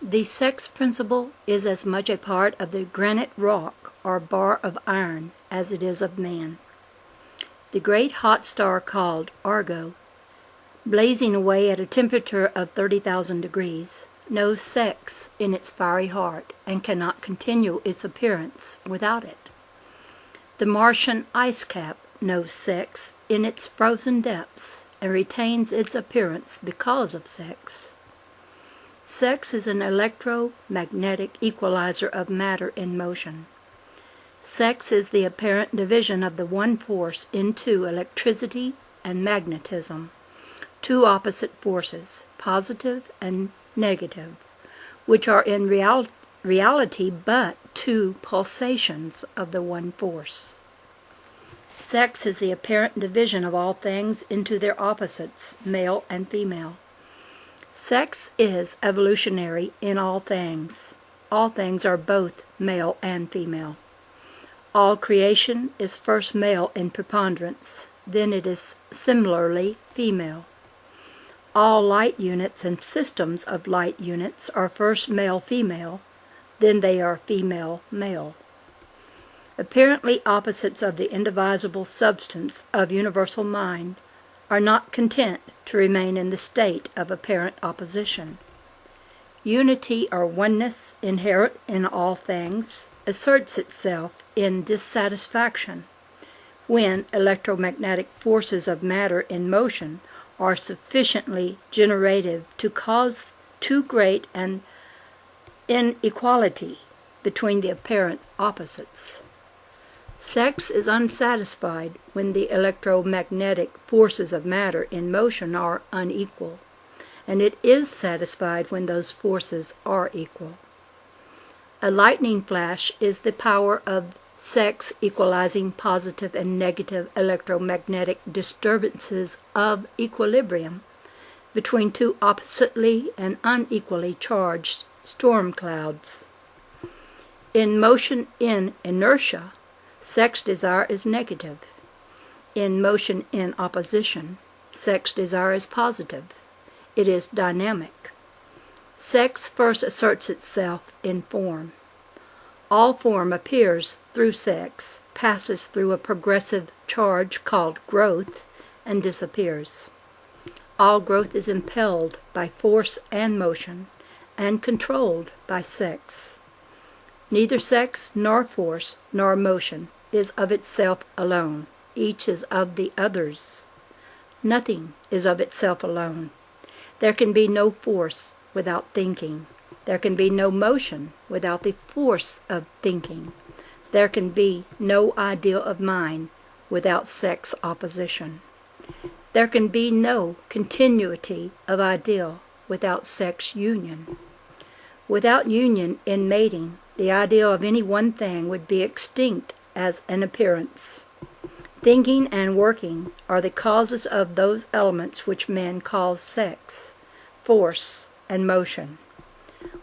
The sex principle is as much a part of the granite rock or bar of iron as it is of man. The great hot star called Argo, blazing away at a temperature of 30,000 degrees, knows sex in its fiery heart and cannot continue its appearance without it. The Martian ice cap knows sex in its frozen depths and retains its appearance because of sex. Sex is an electromagnetic equalizer of matter in motion. Sex is the apparent division of the one force into electricity and magnetism, two opposite forces, positive and negative, which are in reality but two pulsations of the one force. Sex is the apparent division of all things into their opposites, male and female. Sex is evolutionary in all things. All things are both male and female. All creation is first male in preponderance, then it is similarly female. All light units and systems of light units are first male-female, then they are female-male. Apparently opposites of the indivisible substance of universal mind are not content to remain in the state of apparent opposition. Unity or oneness inherent in all things asserts itself in dissatisfaction when electromagnetic forces of matter in motion are sufficiently generative to cause too great an inequality between the apparent opposites. Sex is unsatisfied when the electromagnetic forces of matter in motion are unequal, and it is satisfied when those forces are equal. A lightning flash is the power of sex equalizing positive and negative electromagnetic disturbances of equilibrium between two oppositely and unequally charged storm clouds. In motion in inertia, sex desire is negative. In motion in opposition, sex desire is positive. It is dynamic. Sex first asserts itself in form. All form appears through sex, passes through a progressive charge called growth, and disappears. All growth is impelled by force and motion, and controlled by sex. Neither sex, nor force, nor motion is of itself alone. Each is of the others. Nothing is of itself alone. There can be no force without thinking. There can be no motion without the force of thinking. There can be no ideal of mind without sex opposition. There can be no continuity of ideal without sex union. Without union in mating, the ideal of any one thing would be extinct as an appearance. Thinking and working are the causes of those elements which man calls sex, force, and motion.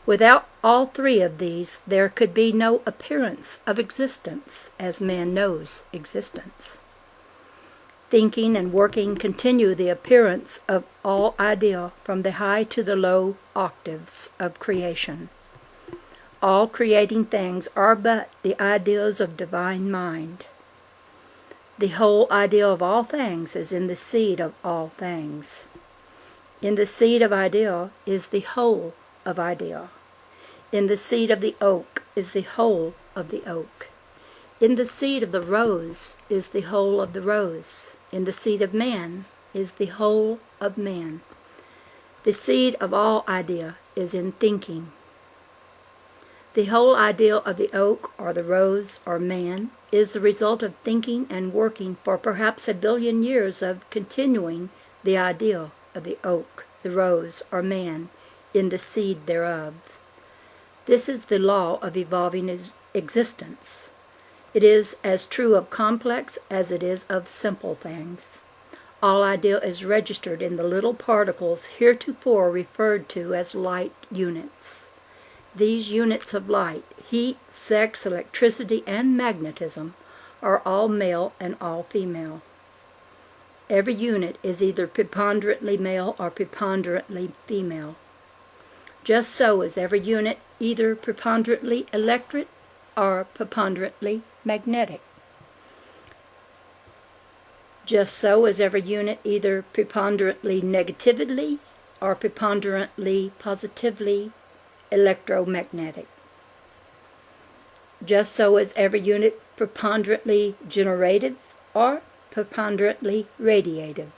Without all three of these, there could be no appearance of existence as man knows existence. Thinking and working continue the appearance of all ideal from the high to the low octaves of creation. All creating things are but the ideals of divine mind. The whole ideal of all things is in the seed of all things. In the seed of ideal is the whole of ideal. In the seed of the oak is the whole of the oak. In the seed of the rose is the whole of the rose. In the seed of man is the whole of man. The seed of all idea is in thinking. The whole ideal of the oak or the rose or man is the result of thinking and working for perhaps 1 billion years of continuing the ideal of the oak, the rose, or man in the seed thereof. This is the law of evolving existence. It is as true of complex as it is of simple things. All ideal is registered in the little particles heretofore referred to as light units. These units of light, heat, sex, electricity, and magnetism, are all male and all female. Every unit is either preponderantly male or preponderantly female. Just so is every unit either preponderantly electric or preponderantly magnetic. Just so is every unit either preponderantly negatively or preponderantly positively electromagnetic. Just so is every unit preponderantly generative or preponderantly radiative.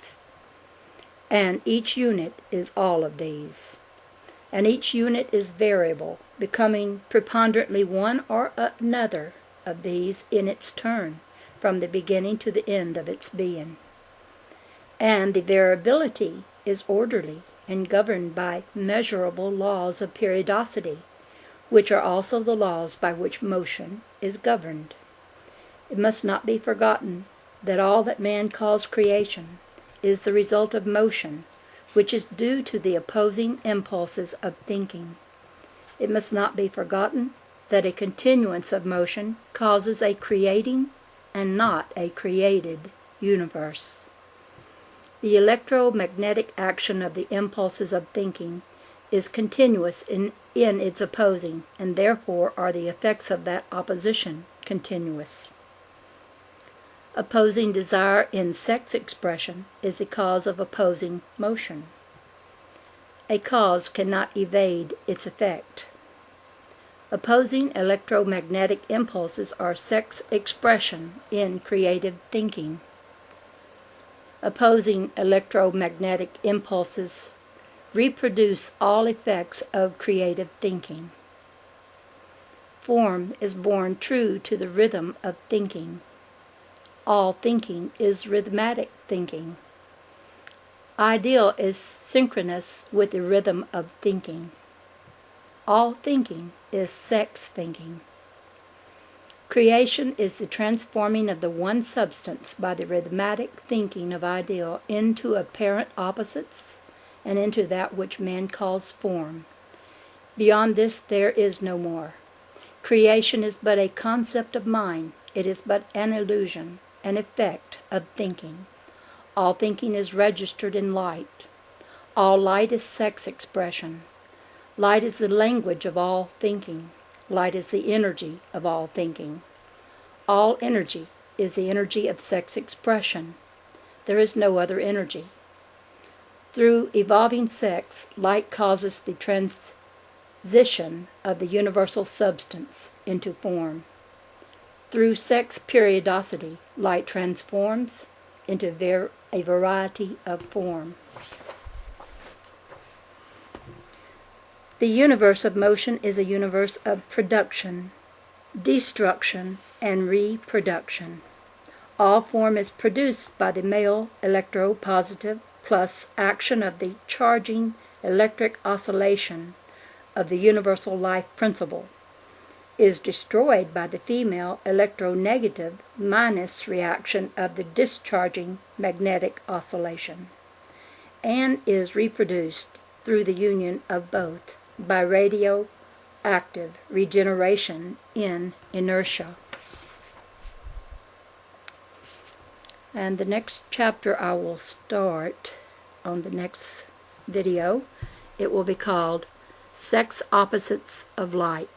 And each unit is all of these. And each unit is variable, becoming preponderantly one or another of these in its turn, from the beginning to the end of its being. And the variability is orderly and governed by measurable laws of periodicity, which are also the laws by which motion is governed. It must not be forgotten that all that man calls creation is the result of motion, which is due to the opposing impulses of thinking. It must not be forgotten that a continuance of motion causes a creating and not a created universe. The electromagnetic action of the impulses of thinking is continuous in its opposing, and therefore are the effects of that opposition continuous. Opposing desire in sex expression is the cause of opposing motion. A cause cannot evade its effect. Opposing electromagnetic impulses are sex expression in creative thinking. Opposing electromagnetic impulses reproduce all effects of creative thinking. Form is born true to the rhythm of thinking. All thinking is rhythmatic thinking. Ideal is synchronous with the rhythm of thinking. All thinking is sex thinking. Creation is the transforming of the one substance by the rhythmatic thinking of ideal into apparent opposites and into that which man calls form. Beyond this there is no more. Creation is but a concept of mind. It is but an illusion, an effect of thinking. All thinking is registered in light. All light is sex expression. Light is the language of all thinking. Light is the energy of all thinking. All energy is the energy of sex expression. There is no other energy. Through evolving sex, light causes the transition of the universal substance into form. Through sex periodicity, light transforms into a variety of form. The universe of motion is a universe of production, destruction, and reproduction. All form is produced by the male electropositive plus action of the charging electric oscillation of the universal life principle, is destroyed by the female electronegative minus reaction of the discharging magnetic oscillation, and is reproduced through the union of both by radioactive regeneration in inertia. And the next chapter I will start on the next video. It will be called Sex Opposites of Light.